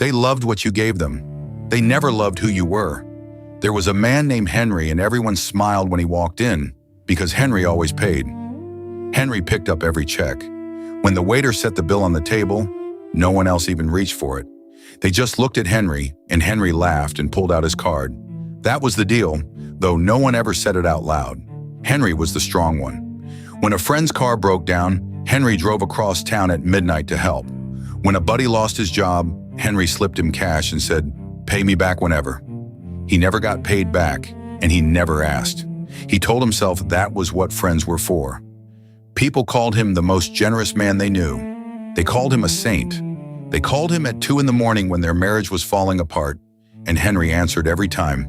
They loved what you gave them. They never loved who you were. There was a man named Henry, and everyone smiled when he walked in because Henry always paid. Henry picked up every check. When the waiter set the bill on the table, no one else even reached for it. They just looked at Henry, and Henry laughed and pulled out his card. That was the deal, though no one ever said it out loud. Henry was the strong one. When a friend's car broke down, Henry drove across town at midnight to help. When a buddy lost his job, Henry slipped him cash and said, "Pay me back whenever." He never got paid back, and he never asked. He told himself that was what friends were for. People called him the most generous man they knew. They called him a saint. They called him at 2 in the morning when their marriage was falling apart, and Henry answered every time.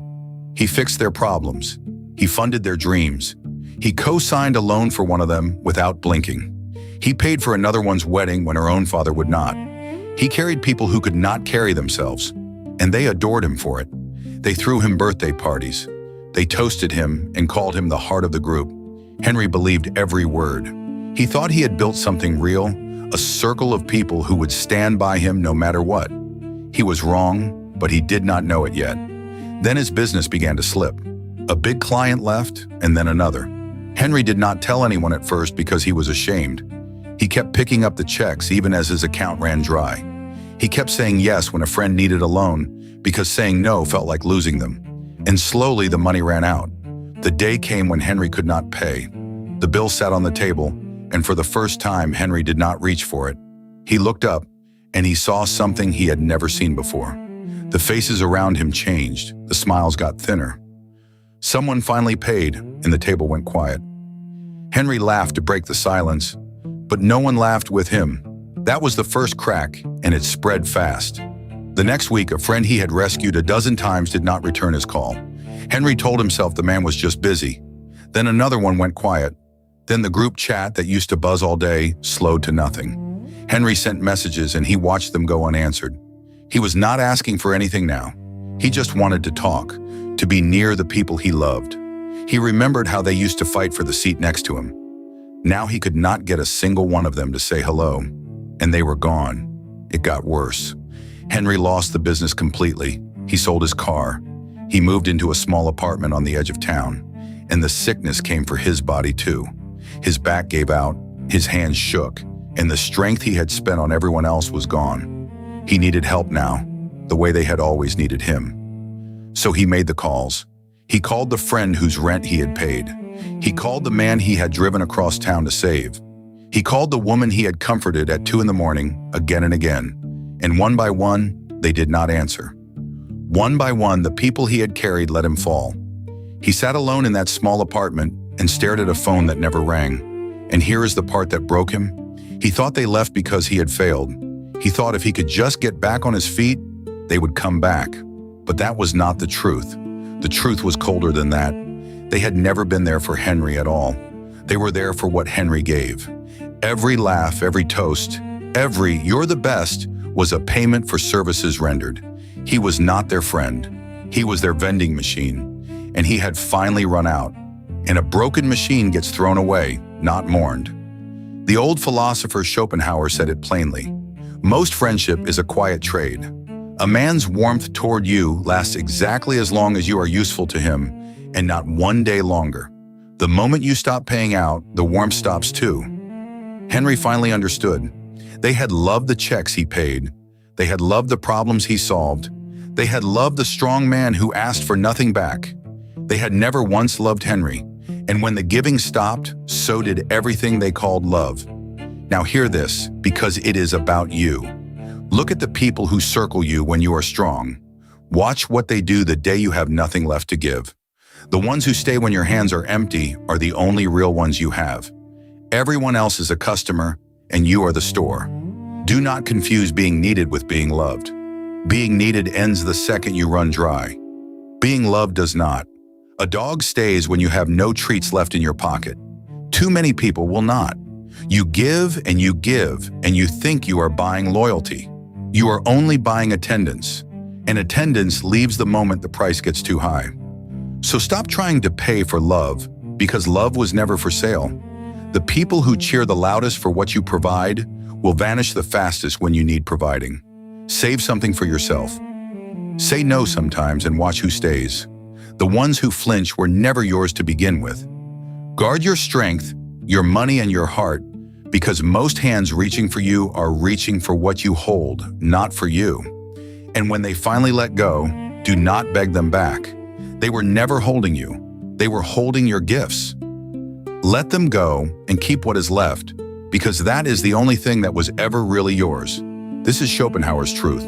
He fixed their problems. He funded their dreams. He co-signed a loan for one of them without blinking. He paid for another one's wedding when her own father would not. He carried people who could not carry themselves, and they adored him for it. They threw him birthday parties. They toasted him and called him the heart of the group. Henry believed every word. He thought he had built something real, a circle of people who would stand by him no matter what. He was wrong, but he did not know it yet. Then his business began to slip. A big client left, and then another. Henry did not tell anyone at first because he was ashamed. He kept picking up the checks even as his account ran dry. He kept saying yes when a friend needed a loan because saying no felt like losing them. And slowly the money ran out. The day came when Henry could not pay. The bill sat on the table, and for the first time, Henry did not reach for it. He looked up, and he saw something he had never seen before. The faces around him changed. The smiles got thinner. Someone finally paid, and the table went quiet. Henry laughed to break the silence, but no one laughed with him. That was the first crack, and it spread fast. The next week, a friend he had rescued a dozen times did not return his call. Henry told himself the man was just busy. Then another one went quiet. Then the group chat that used to buzz all day slowed to nothing. Henry sent messages and he watched them go unanswered. He was not asking for anything now. He just wanted to talk, to be near the people he loved. He remembered how they used to fight for the seat next to him. Now he could not get a single one of them to say hello, and they were gone. It got worse. Henry lost the business completely. He sold his car. He moved into a small apartment on the edge of town, and the sickness came for his body too. His back gave out, his hands shook, and the strength he had spent on everyone else was gone. He needed help now, the way they had always needed him. So he made the calls. He called the friend whose rent he had paid. He called the man he had driven across town to save. He called the woman he had comforted at 2 in the morning again and again. And one by one, they did not answer. One by one, the people he had carried let him fall. He sat alone in that small apartment and stared at a phone that never rang. And here is the part that broke him. He thought they left because he had failed. He thought if he could just get back on his feet, they would come back. But that was not the truth. The truth was colder than that. They had never been there for Henry at all. They were there for what Henry gave. Every laugh, every toast, every "you're the best" was a payment for services rendered. He was not their friend. He was their vending machine, and he had finally run out. And a broken machine gets thrown away, not mourned. The old philosopher Schopenhauer said it plainly. Most friendship is a quiet trade. A man's warmth toward you lasts exactly as long as you are useful to him, and not one day longer. The moment you stop paying out, the warmth stops too. Henry finally understood. They had loved the checks he paid. They had loved the problems he solved. They had loved the strong man who asked for nothing back. They had never once loved Henry. And when the giving stopped, so did everything they called love. Now hear this, because it is about you. Look at the people who circle you when you are strong. Watch what they do the day you have nothing left to give. The ones who stay when your hands are empty are the only real ones you have. Everyone else is a customer, and you are the store. Do not confuse being needed with being loved. Being needed ends the second you run dry. Being loved does not. A dog stays when you have no treats left in your pocket. Too many people will not. You give, and you think you are buying loyalty. You are only buying attendance, and attendance leaves the moment the price gets too high. So stop trying to pay for love, because love was never for sale. The people who cheer the loudest for what you provide will vanish the fastest when you need providing. Save something for yourself. Say no sometimes and watch who stays. The ones who flinch were never yours to begin with. Guard your strength, your money, and your heart, because most hands reaching for you are reaching for what you hold, not for you. And when they finally let go, do not beg them back. They were never holding you. They were holding your gifts. Let them go and keep what is left, because that is the only thing that was ever really yours. This is Schopenhauer's truth.